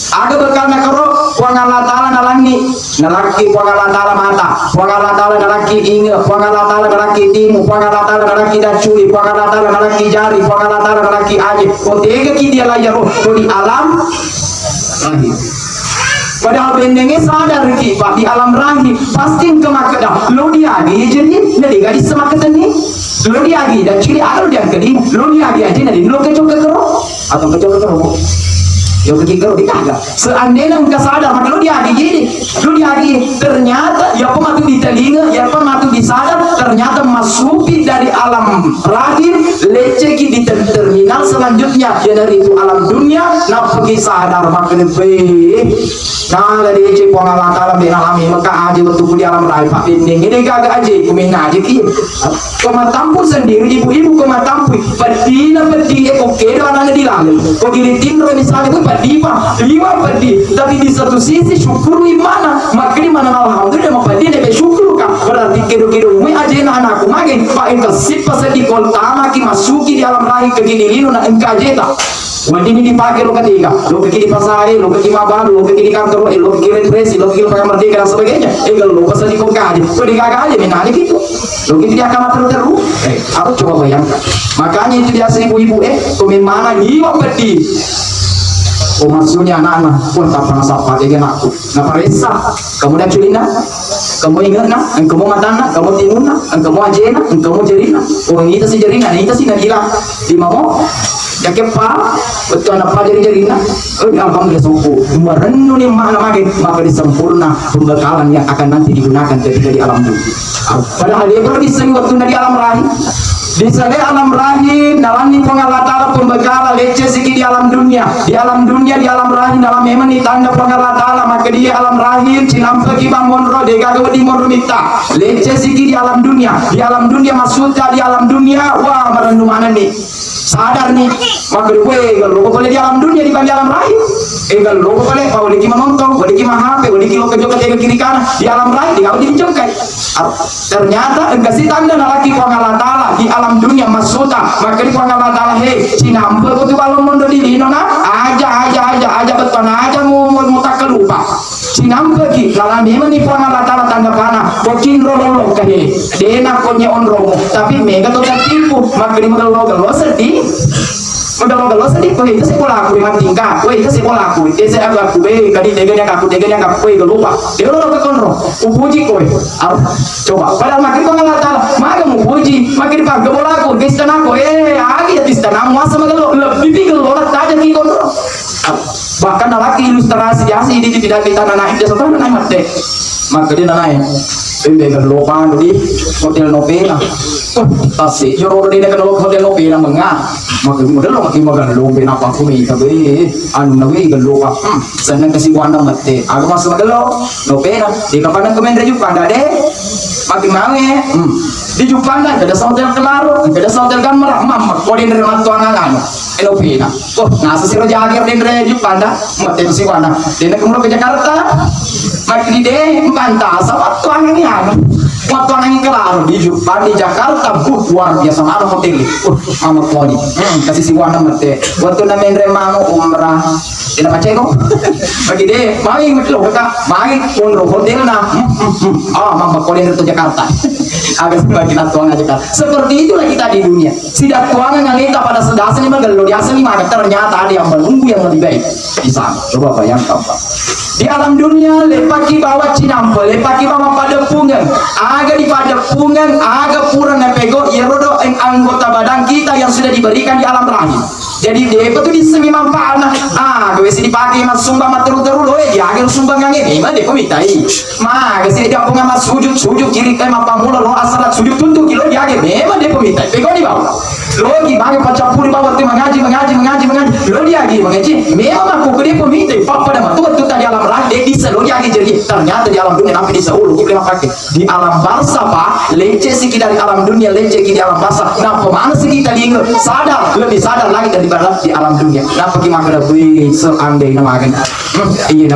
Aga bekal na karo, puang Allah Ta'ala nalani, nalaki puang Allah Ta'ala mata, puang Allah Ta'ala nalaki inge, puang Allah Ta'ala nalaki timu, puang Allah Ta'ala nalaki daculi, puang Allah Ta'ala nalaki jari, puang Allah Ta'ala nalaki aje. Kotega ki dia layar roh, di alam rahim. Padahal bendengnya sadar ki pak di alam rahim pasti kemakeda lo diagi jadi nadi gadis semakeda ni lo diagi dan ciri ada dia kedi lo diagi aja nadi lo kecok kero atau kecok kero yo kaki kero dikaga seandainya enggak sadar maka lo diagi jadi lo diagi ternyata ya pematu di telinga ya pematu di sadar ternyata masuki dari alam rahim leceki di terminal selanjutnya ya dari itu alam dunia nak pergi sadar maka lebih nah dari cek Allah Ta'ala benalami maka aja waktu di alam rahim pak ini kagak aja kumina aja ki kematampu sendiri ibu-ibu kematampu pedina pedi kok kira anaknya dilalu kok gilitin roh misalnya pun pedi pak lima pedi tapi di satu sisi syukur mana makanya mana alhamdulillah mau pedi deh syukur kan berarti kira-kira umi aja anakku makin pak engkau sip pas di koltama ki masuki di alam rahim ke gini lino na engkau aja tak Mandi ini dipakai lo ketiga, lo pergi di pasar, lo pergi mabar, lo pergi di kantor, lo pergi represi, lo pergi pakai merdeka dan sebagainya. Kalau lo pasal di kongkadi, lo digagah aja, menanya gitu. Lo pergi di akan terus. Aku coba bayangkan. Makanya itu biasa ibu-ibu, mana nyiwa peti. Oh maksudnya anak-anak pun tak pernah sapa dengan aku. Napa resah? Kamu dah culina? Kamu ingat nak? Kamu matana? Kamu timuna? Kamu ajena? Kamu jerina? Oh ini si jerina, ini si nagila. Di mau? Ya kepa, betul anak pelajar jerina. Alhamdulillah sempurna. Merenung yang mana makin maka disempurna pembekalan yang akan nanti digunakan ketika di alam dunia. Padahal dia pergi sering waktu di alam rahim. Di sana alam rahim dalam ni Allah Ta'ala pembekalan leceh sikit di alam dunia, di alam rahim dalam memang ni tanda Allah Ta'ala maka di alam rahim cinampa kibang monro dega di monro minta leceh sikit di alam dunia maksudnya di alam dunia wah merenung mana nih sadar nih maka gue kalau boleh di alam dunia di alam rahim kalau boleh kalau lagi menonton boleh HP boleh lo kejoget ke kiri kanan di alam rahim di kau dijengkai ternyata enggak sih tanda lagi Allah Ta'ala di alam dunia maksudnya maka di Allah Ta'ala cinampa kau tuh kalau mondo di nona aja betul aja mau tak kelupa cinampa ki dalam memang ni Allah Ta'ala tanda panah bocin rololo kahe dena konya on romo tapi mega tuh tertipu maka di modal lo sedih modal sedih kau itu sekolah aku dengan tingkah kau itu sekolah aku itu saya aku kadi deganya aku kau itu lupa dia lo ke konro upuji kau coba padahal makin Allah Ta'ala maka mau puji makin dipakai bola aku di istana aku agi di istana muasa magalo lebih pikir lo tak ada ki konro bahkan lagi ilustrasi asli di tidak kita naik dia sebenarnya naik mati maka dia naik dengan lopan di hotel novena tasik joro di dekat hotel novena mengah maka model lo makin makan novena apa kumi tapi anu nawi ke lopa senang kasih wanda mati aku masuk magalo novena di kapan kemen reju pada deh makin mau di Jepang kan ada hotel kelaro ada hotel kamar mama kau di rumah tuan angan novena nasa si roja akhir di Jepang dah mati si wanda di kemudian ke Jakarta makin di Bantah sama tuan angan waktu angan kelaro di Jepang di Jakarta luar biasa ada hotel amat kodi kasih si wanda mati waktu namanya mau umrah tidak macam itu bagi deh main betul kakak main pun hotel na mama kodi dari Jakarta agak sebagai tuang aja kan seperti itulah kita di dunia tidak tuangan yang kita pada sedasnya magalo di asli maka ternyata ada yang menunggu yang lebih baik di sana coba bayangkan Pak di alam dunia lepaki bawa cinampo lepaki bawa pada pungan aga di pada pungan aga pura nepego yerodo anggota badan kita yang sudah diberikan di alam rahim jadi dia itu di semi manfaatna gue sih dipakai mas sumbang materu-teru loh dia agar sumbang yang ini mah dia komitai mah gue sih dia pungan mas sujud kiri kayak mapa mula lo asal sujud tuntuk kilo dia agar memang dia komitai pego di bawah lo gimana pacampur di bawah tuh mengaji lo dia agar mengaji memang aku dia komitai papa dah matu tadi alam rahim dia bisa lo dia agar jadi ternyata di alam dunia nampi di seulu kita pakai di alam barza pak leceh sih dari alam dunia leceh di alam barza nah pemana sih kita ingat sadar lebih sadar lagi daripada di alam dunia nah pergi makan bui seandai nama kan iya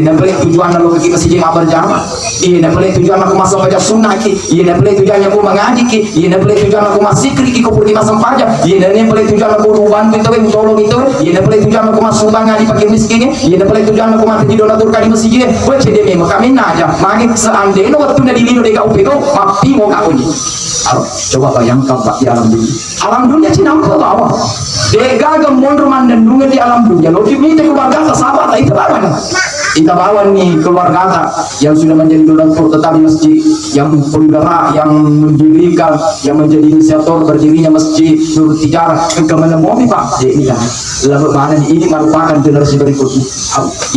nampak tujuan lo kita sih jemaah berjamaah iya nampak tujuan aku masuk baca sunnah ki iya nampak tujuannya aku mengaji ki iya nampak tujuan aku masih kri ki kau pergi masuk pajak iya nampak tujuan aku ruban itu yang tolong itu iya nampak tujuan aku masuk bangan di pakai miskin iya nampak tujuan aku mati di donatur kali masjid gue cede memang kami aja magi seandai no waktu dari lino deka upego mapi mau kau ni coba bayangkan pak di alam dunia sih nampak bawah dega gemon roman dan dunga di alam dunia lo kimi itu keluarga sahabat itu bawa kita bawa nih keluarga yang sudah menjadi donatur tetap di masjid yang penggerak yang mendirikan yang menjadi inisiator berdirinya masjid bertijarah ke mana mau pak ini kan lalu mana ini merupakan generasi berikutnya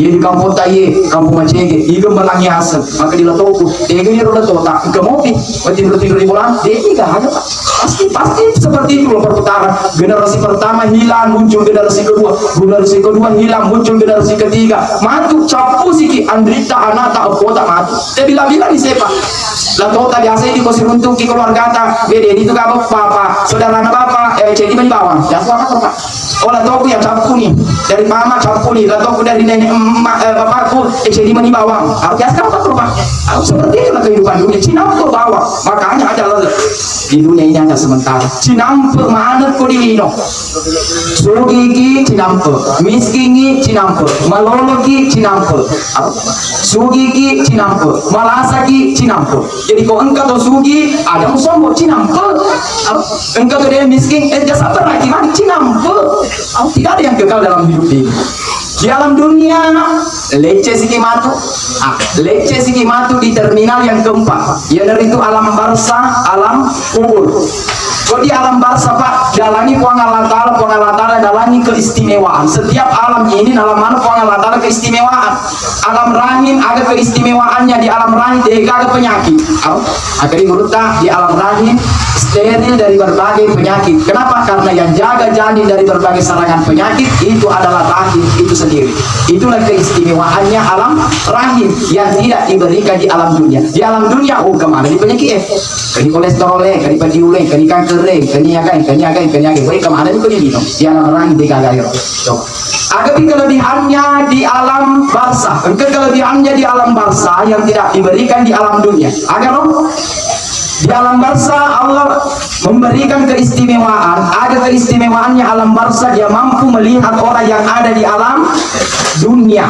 ini di kampung Taye kampung Macege ini melangi hasil maka di latoku dega ini roda tota ke mau tidur di bulan ini kan ada pak pasti seperti itu loh perputaran generasi pertama hilang muncul generasi kedua hilang muncul generasi ketiga matu capu siki andrita anak tak kota matu tapi bila di sepa lah kota biasa di kosir untuk di keluarga tak beda itu kamu papa saudara anak bapak jadi menbawang ya suara pak olah toku yang capu nih dari mama capu nih lah toku dari nenek bapakku jadi menibawang harus biasa kamu pak seperti itu lah kehidupan dunia Cina tuh bawa makanya ada di dunia ini hanya sementara cinampe mana ko di lino sugigi cinampe miskini cinampe malologi cinampe sugigi cinampe malasaki cinampe jadi kau engkau tuh sugi ada musombong cinampe engkau tuh dia miskin jasa berarti mana cinampe tidak ada yang kekal dalam hidup ini di alam dunia leceh siki matu di terminal yang keempat ya dari itu alam barza alam kubur kalau di alam barza pak dalani puang Allah Ta'ala dalani keistimewaan setiap alam ini dalam mana puang Allah Ta'ala keistimewaan alam rahim ada keistimewaannya di alam rahim dega ada penyakit agar menurut di alam rahim steril dari berbagai penyakit kenapa karena yang jaga janin dari berbagai serangan penyakit itu adalah rahim itu sendiri itulah keistimewaannya alam rahim yang tidak diberikan di alam dunia kemana di penyakit kani kolesterol kani padiule kani kanker kani agai baik kemana itu di alam rahim digagai ada kelebihannya di alam barza kelebihannya di alam barza yang tidak diberikan di alam dunia agar di alam barza Allah memberikan keistimewaan ada keistimewaannya alam barza dia mampu melihat orang yang ada di alam dunia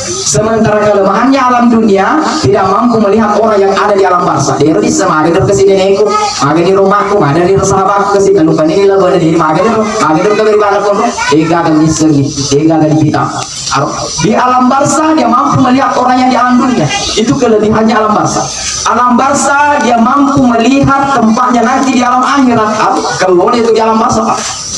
sementara kelemahannya alam dunia tidak mampu melihat orang yang ada di alam barza dia bisa mager ke sini neku mager di rumahku mager di sahabatku ke sini lupa ini lah pada diri mager ke dari mana pun ega akan disegi ega akan dipita di alam barza dia mampu melihat orang yang di alam dunia itu kelebihannya alam barza dia mampu melihat tempatnya nanti di alam akhirat kalau itu di alam barza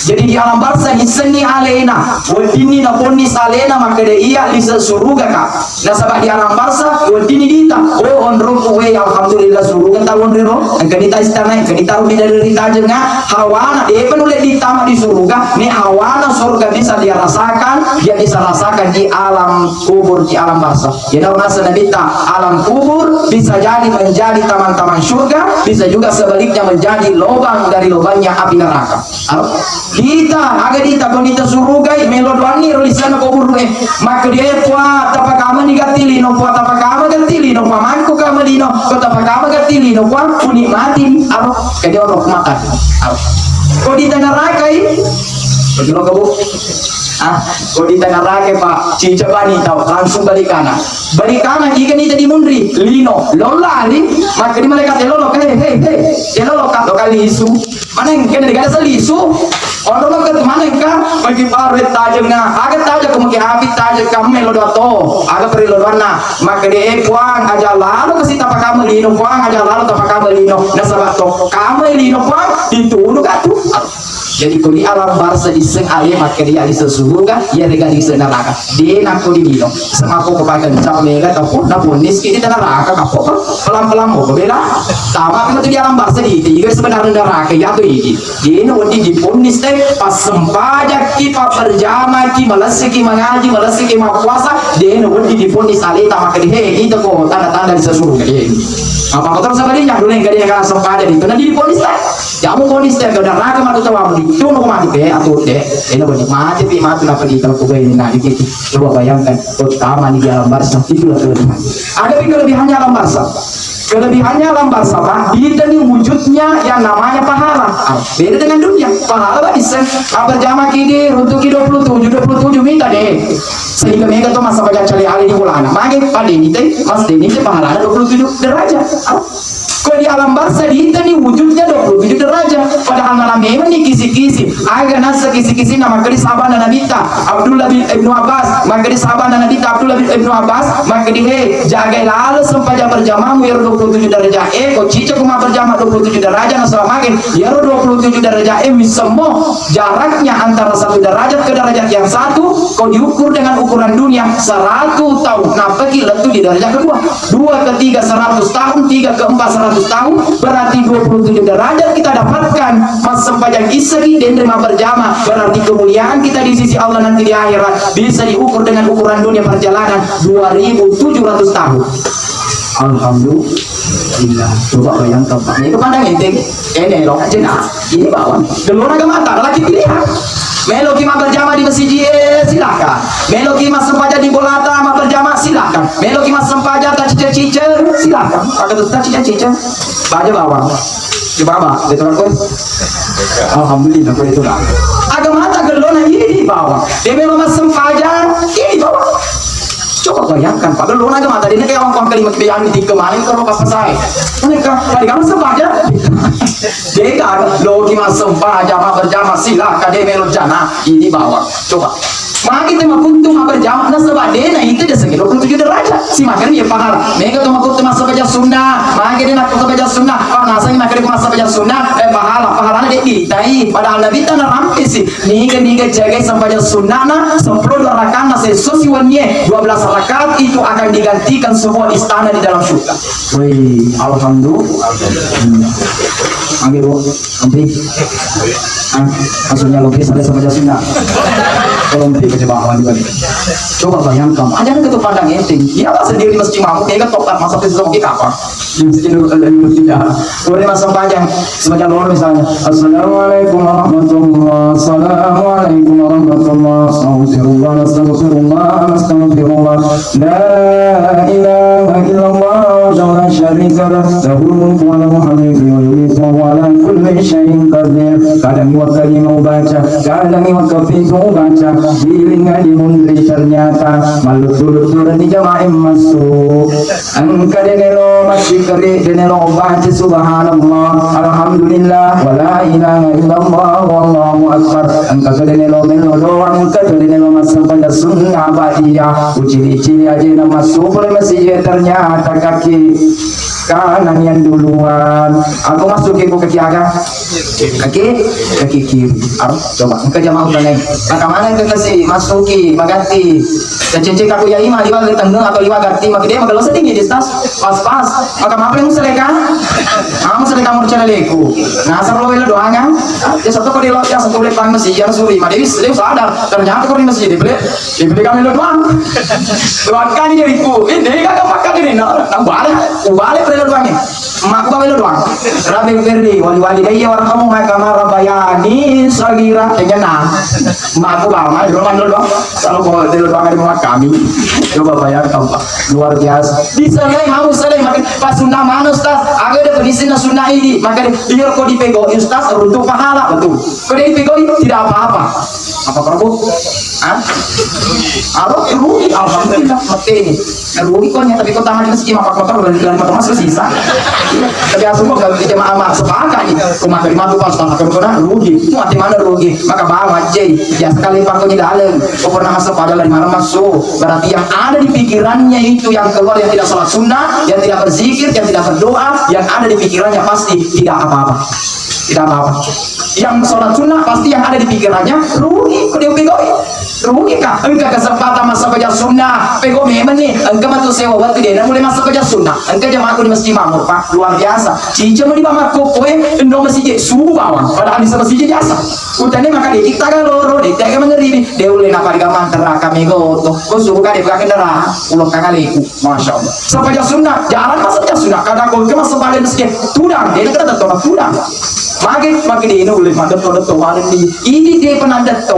jadi di alam barza hisni alena wadini na ponis alena maka dia iya lisa suruga kak nasabah di alam barza wadini dita on roku we alhamdulillah suruga tahun riro kanita istana kanita rumi dari rita jenga hawana dia penulih ditama di suruga ni hawana surga bisa dia bisa rasakan di alam kubur di alam barza ya daun nasa nabita alam kubur bisa jadi menjadi taman-taman surga bisa juga sebaliknya menjadi lubang dari lubangnya api neraka dita konita surugai melodwani rolisana kubur maka dia puat apa kamu digatili no puat apa kamu gatili no pamanku kamu dino kota apa kamu gatili no puat unikmatin kaya orang makan kau di tanah rakai betul kamu kau di tanah rakai pak cica bani tahu langsung balik kanan jika ni jadi mundri lino lolari maka di mereka telolo hei telolo kali isu mana yang kena digada selisu orang ke mana kan bagi paret tajengna agak taja kemungkin api taja kamu melo dato agak perlu warna maka dia puang aja lalu ke sita kamu lino puang aja lalu tapa kamu lino nasabah to kamu lino puang ditunduk atuh Jadi kau di alam barsa iseng ayam maka dia di surga, ia dengan di neraka. Dia nak kau di minum. Sama aku kepakai jam mega ataupun naponis kita neraka kapok pelan-pelan mau bela. Tama kita di alam barsa di juga sebenarnya neraka ya tuh ini. Dia nanti di ponis teh pas sempajak kita berjamaah kita melesiki mengaji melesiki puasa. Dia nanti di ponis alita maka di itu kok tanda-tanda di surga dia. Apa kau terus apa dia dulu yang dia kan sempajak itu nanti di ponis teh. Jamu ponis teh ada neraka matu tawa di itu mau mati be atau deh ini banyak mati pi mati nak pergi kalau kubai ini nah gitu coba bayangkan utama di alam barza itulah kelebihan ada kelebihannya alam barza kelebihannya alam barza pak ini wujudnya yang namanya pahala beda dengan dunia pahala bisa berjamaah kini untuk 27 minta deh sehingga mereka tuh masa baca cari ali di bulan makin pada ini teh mas ini teh pahala 27 derajat kalau di alam barza ini wujudnya 27 derajat padahal malam ini kisi-kisi agak nasa kisi-kisi nama kali sahabat Nabi Abdullah bin Ibnu Abbas maka di sahabat Nabi Abdullah bin Ibnu Abbas maka di jaga lalu sampai jam berjamaah ya 27 derajat kok cicak kuma berjamaah 27 derajat nasabah makin ya 27 derajat semua jaraknya antara satu derajat ke derajat yang satu kau diukur dengan ukuran dunia 100 tahun nah pergi letu di derajat kedua 2 ke 3 100 tahun 3 ke 4 100 tahun berarti 27 derajat kita dapatkan mas sempajang isri dan terima berjamaah berarti kemuliaan kita di sisi Allah nanti di akhirat bisa diukur dengan ukuran dunia perjalanan 2700 tahun. Alhamdulillah. Coba bayangkan Pak ini kepandang enteng ini loh jenah ini bawah gelora ke mata lagi pilihan melo kima berjamaah di masjid silakan melo kima sempaja di bolata ma berjamaah silakan melo kima sempaja tak cicer silakan pakai tak cicer baca bawah coba apa betul kan alhamdulillah kau itu lah agama tak gelona ini di bawah dia melo mas sempaja ini di bawah coba bayangkan pak gelona agama tadi ini kayak orang kalimat yang di kemarin kalau pas selesai mereka tadi kamu sempaja dia kan lo kima sempaja ma berjamaah silakan dia melo jana ini bawah coba maka kita makuntum berjamaah na sebab dia itu dia sekitar 27 derajat si makan dia pahala mereka tu makuntum masa baca sunnah maka dia nak baca sunnah nasa ini makan masa baca sunnah pahala dia ditai padahal Nabi tanah rampis sih niga jaga sampai baca sunnah na 10 rakaat na sesuai wannya 12 rakaat itu akan digantikan semua istana di dalam surga. Wih alhamdulillah ambil maksudnya logis ada sama baca sunnah kalau kecebahan juga coba bayangkan aja kan ketua pandang enteng iyalah sendiri masjid mampu kayak tokat masa besok kita apa di masjid tidak boleh masa panjang semacam luar misalnya assalamualaikum warahmatullahi assalamualaikum warahmatullahi astagfirullah la ilaha illallah la syarika lahu mulku wa lahu hamdu wa yumiitu wa ala kulli syai'in qadir kadang waktu mau baca kadang waktu itu baca gilingan dimundri ternyata malutur-lutur di jamaah masuk angka denelo masih keri denelo baca subhanallah alhamdulillah wala ilaha illallah wallahu akbar angka denelo doang angka denelo masuk pada sunnah badiyah uji-uji aja nama masuk masih ternyata kaki kanan yang duluan aku masuk ke kaki agak kaki kiri coba engkau jamaah ulangi maka mana engkau kasih masuki maganti dan cincin aku ya ima liwa tengah atau liwa ganti maka dia maka lo sedih di tas pas maka apa yang seleka kamu seleka mau cari leku nah asal lo bela doanya dia satu kali lo yang satu beli pang masih yang suri maka dia sadar ternyata kau di masjid dibeli kami lo doang doakan dia iku ini kagak pakai ini nang balik lo doangnya mak gua lo doang Rabi Firdi wali dia orang kamu mereka marah bayani sagira kenyana mak gua mah di rumah lo doang kalau gua di doang di rumah kami coba bayangkan Pak luar biasa diseleng mau seleng makin pas sunnah mana Ustaz agak ada kondisi sunnah ini maka dia kok dipego Ustaz untuk pahala betul kok dia dipego tidak apa-apa apa Prabu rugi alhamdulillah mati rugi kok tapi kok tangan meski apa kotor dan kotor masuk sisa tapi asal kok gak jemaah mak sepakat nih rumah dari matu pas tangan kena rugi itu mati mana rugi maka bawa jay ya sekali pakai di dalam kok pernah masuk pada dari mana masuk berarti yang ada di pikirannya itu yang keluar yang tidak salat sunnah yang tidak berzikir yang tidak berdoa yang ada di pikirannya pasti tidak apa-apa tidak apa-apa. Yang sholat sunnah pasti yang ada di pikirannya rugi, kau dipegoi. Rugi kah? Engkau kesempatan masuk kerja sunnah, pego memang nih. Engkau masuk sewa waktu dia, mulai masuk kerja sunnah. Engkau jamaah aku di masjid Makmur Pak, luar biasa. Cica mau di bawah kokoe, endong masjid subuh bawang. Padahal di masjid biasa. Utane maka dia kita kan loro, dia kan mengeri. Dia ulin apa di kamar teraka mego tuh. Kau subuh kan dia pakai darah, ulang kaliku, masya Allah. Sampai kerja sunnah, jalan masuk kerja sunnah. Kadang kau ke masuk balik masjid, tudang, dia kena tetap tudang. Makin dia ini boleh mandat tuan ini dia penandat tu.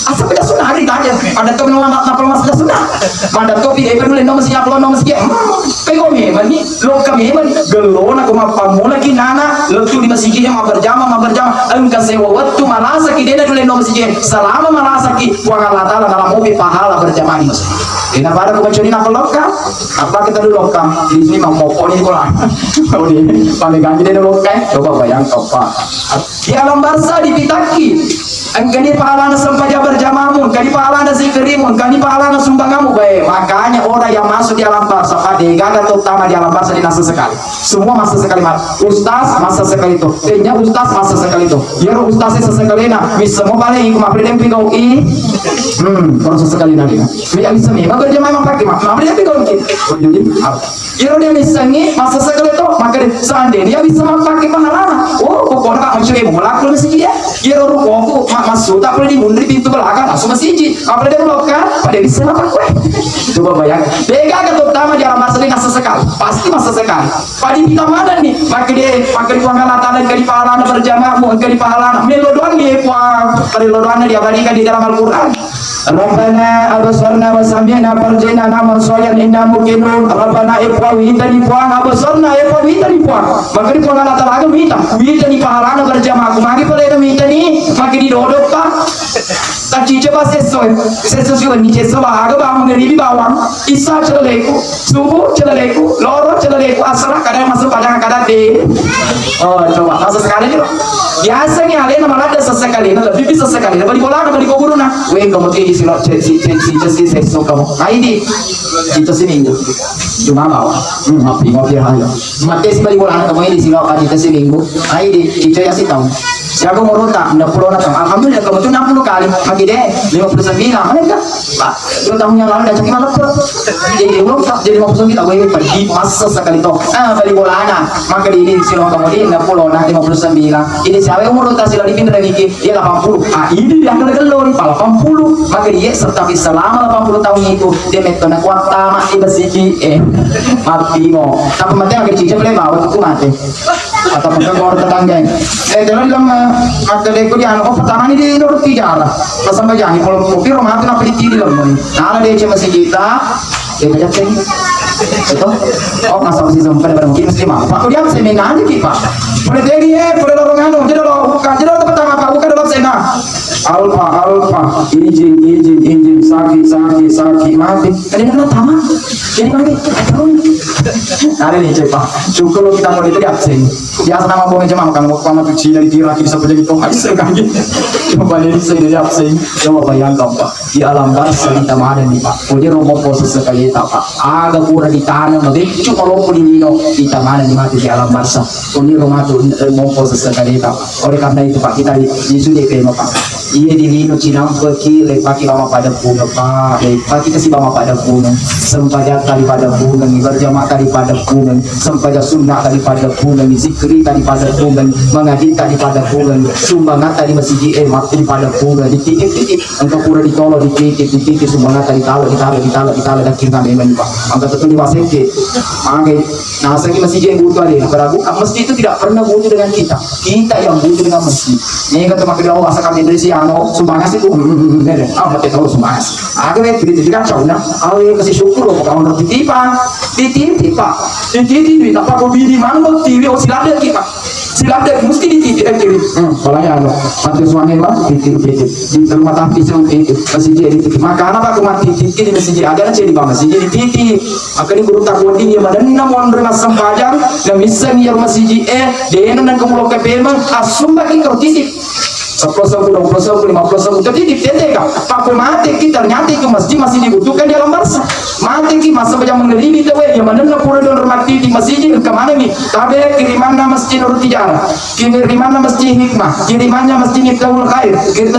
Asal kerja sunnah hari tanya, mandat tu menolak napal mas kerja sunnah. Mandat tu dia perlu nomor siapa nomor sekian. Pego memang ni, lokam memang gelon aku mapamu lagi nana, letu di masjid yang berjamaah. Engkau sewa waktu malasa kita dulu nomor sekian. Selama malasa kita, wang Allah Taala dalam mobil pahala berjamaah di masjid. Ina pada aku mencuri napal lokam, apa kita dulu lokam di sini mau poni kolam. Kalau di paling ganti dia lokam, coba bayangkan Pak. Di alam barza dipitaki engkau pahala sempaja berjamamu, engkau pahala zikrimu, engkau pahala sumbangamu. Baik, makanya orang yang masuk di alam barza pada gagal terutama di alam barza di nasa sekali. Semua masa sekali ustaz masa sekali itu, tehnya ustaz masa sekali itu. Biar ustaznya sesekali nak, bisa mau balik ikut mapredem pigau i, kalau sesekali nanti. Biar bisa nih, maka dia memang pakai mapredem pigau i. Jadi, biar dia bisa nih masa sekali itu, maka seandainya dia bisa pakai pahala. Oh, pokoknya tak mencuri mulak lu masih dia. Biar orang kau masuk tak boleh dimundur pintu belakang langsung masih apa dia melakukan pada bisa apa kue. Coba bayangkan, bega kan terutama di alam barza ini masa sekali, pasti masa sekali. Pada kita mana nih? Pakai uang kalatan dan di pahala berjamaah, bukan di pahala. Melodoan dia puang, pada lodoan dia berikan di dalam Al-Quran. Rabbana abasarna wa sami'na farjina naman soyan inna mukinun. Rabbana ikhwa wita di puang abasarna ikhwa wita di puang. Maka di puang kalatan lagu wita di pahala berjamaah. Kumagi pada itu wita nih, maka di dodok pak. Tak coba sesuai ni sesuai agak bangun dari bawang. Isa celaleku, subuh celaleku, loro celaleku, asrah kadang masuk kadang deh. Oh coba masa sekali ni. Biasanya alena malah ada sesekali, lebih bisa sekali. Balik bola, balik guru na. Weh kamu tiada silap si sesuatu kamu. Aidi, itu seminggu. Cuma bawa. Ngopi aja. Mati si balik bola kamu ini silap aja itu seminggu. Aidi, itu ya sih tahu. Siapa mau rota, 60 orang. Alhamdulillah kamu tu 60 kali. Magi deh 59. Mana kan? Pak, 2 tahun yang lalu dah cakap malam tu. Jadi belum tak jadi 59 gue pergi masa sekali tu. Balik bola anak. Maka di ini silap kamu di 60 orang 59. Ini siapa yang mau rota silap dipindah lagi? Dia 80. Ini dia akan gelor 80. Maka dia tetapi selama 80 tahun itu dia metode kuat tamat di bersih mati mo. Tapi mati agak cincin boleh bawa itu mati. Atau mungkin bawa tetangga. Jangan dalam mata deko dia anak pertama ini dia urut 3 lah. Pas sampai jangan kalau kopi rumah itu nak peliti di dalam ni. Nah dia cuma kita dia banyak sih. Itu oh masa masih sampai pada mungkin mesti mau. Pak dia bisa mengaji kita. Boleh dia boleh lorong anu jadi lo pertama Pak bukan dalam sena. Alfa injin sakit mati. Ada yang tamat. Jadi mati. Ada nih cepat. Cukup lo kita mau itu di absen. Biasa nama bohong jemaah kan mau kamu tuh Cina di lagi bisa jadi kau habis sekali. Coba dari saya dari absen. Coba bayangkan Pak di alam barza kita mana nih Pak. Kemudian romo pos sekali tak Pak. Agak kurang di tanah nanti cuma romo di nino kita mana nih mati di alam barza. Kemudian romo tuh romo pos sekali tak. Oleh karena itu Pak kita di sudah kena Pak. Iya di nino Cina pergi lepas kita bawa pada punga Pak. Lepas kita si bawa pada punga. Sempaja tali pada punga. Berjamaah tali pada punga. Sempaja sunnah tali pada punga. Zikri tadi pada pungan, mengaji tadi pada pungan, sumbangan tadi masih mati pada pungan, dititip engkau pura ditolong dititip sumbangan tadi ditaruh dan kita memang Pak. Angkat itu di masjid, angkat, nah segi masjid yang butuh ada, beragu, masjid itu tidak pernah butuh dengan kita yang butuh dengan masjid. Ini kata makin awal asal kami dari siano sumbangan itu, mati tahu sumbangan. Akhirnya tidak kacau, nah, awalnya kasih syukur loh, kalau orang dititip Pak, dititip, apa kau bini mana TV silap dia kita silap dia mesti dititip kiri kalau ya lo mati suami lah dititip di rumah tapi dititip masih jadi dititip maka apa aku mati dititip masih jadi ada jadi bang masih jadi dititip akhirnya guru takut dia badan namun dengan sempajan dan bisa niat masih jadi dia dan kemulo ke pema asum bagi kau titip 10 20 50 jadi ditete kan pakai mati kita ternyata itu masjid masih dibutuhkan dalam bangsa mati ki masa yang mengelilingi itu yang mana pura dan mati di masjid ke mana nih tapi kiriman masjid Nurul Tijarah kiriman masjid Hikmah kirimannya masjid Miftahul Khair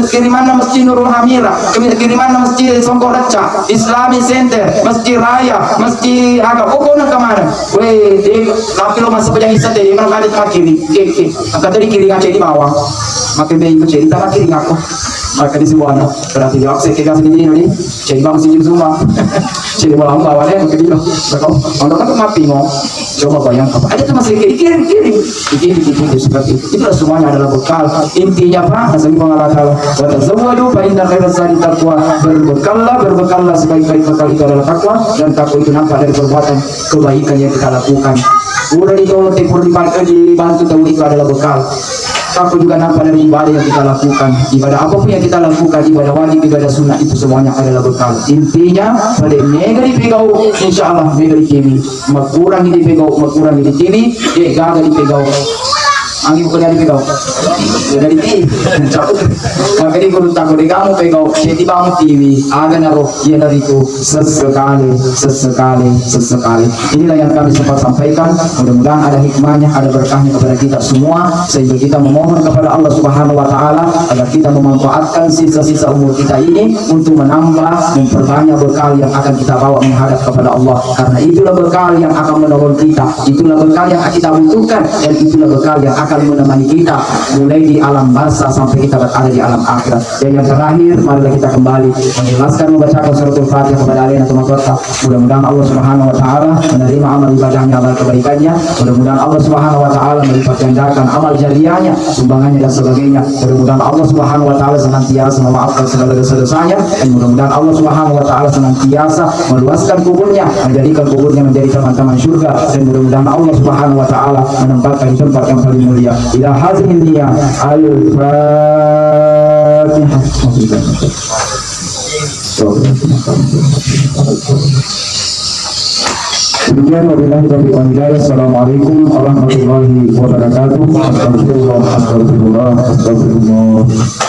kiriman masjid Nurul Hamira kiriman masjid Songkoreca Islami Center masjid Raya masjid agak pokoknya kemana weh tapi lo masih banyak isat deh mana ada tempat kiri angkat dari kiri ngaca di bawah makin baik itu cerita makin aku maka di sebuah berarti jawab saya kira sendiri nih jadi bang sih semua jadi malam bawahnya makin dia berkau orang kan mati mau coba bayangkan ada tuh masih kiri seperti itu semuanya adalah bekal intinya apa asal pengalaman wata zawadu fa inna khairaz zadi taqwa berbekallah sebaik-baik bekal itu adalah takwa dan takwa itu nampak dari perbuatan kebaikan yang kita lakukan udah ditolong tempur dibantu tahu itu adalah bekal takwa juga nampak dari ibadah yang kita lakukan ibadah apapun yang kita lakukan ibadah wajib ibadah sunnah itu semuanya adalah bekal intinya pada mega dipegau insyaallah mega dikini makurang dipegau makurang dikini gagal dipegau angin bukan dari pegau dari TV maka di guru takut di kamu pegau jadi bangun TV agar naruh dia dari itu sesekali inilah yang kami sempat sampaikan mudah-mudahan ada hikmahnya ada berkahnya kepada kita semua sehingga kita memohon kepada Allah Subhanahu Wa Taala agar kita memanfaatkan sisa-sisa umur kita ini untuk menambah memperbanyak bekal yang akan kita bawa menghadap kepada Allah karena itulah bekal yang akan menolong kita itulah bekal yang kita butuhkan dan itulah bekal yang akan menemani kita mulai di alam barzah sampai kita berada di alam akhirat. Dan yang terakhir, marilah kita kembali menjelaskan membacakan suratul Fatihah kepada alina tumakota. Mudah-mudahan Allah Subhanahu Wa Taala menerima amal ibadahnya, amal kebaikannya. Mudah-mudahan Allah Subhanahu Wa Taala melipat gandakan amal jariahnya, sumbangannya dan sebagainya. Mudah-mudahan Allah Subhanahu Wa Taala senantiasa memaafkan segala dosa-dosanya. Dan mudah-mudahan Allah Subhanahu Wa Taala senantiasa meluaskan kuburnya, menjadikan kuburnya menjadi teman-teman surga. Dan mudah-mudahan Allah Subhanahu Wa Taala menempatkan di tempat yang paling mulia. Ila hadhihi niyah al-Fatihah. Demikian wabillahi taufiq wal hidayah. Assalamualaikum warahmatullahi wabarakatuh. Astagfirullah.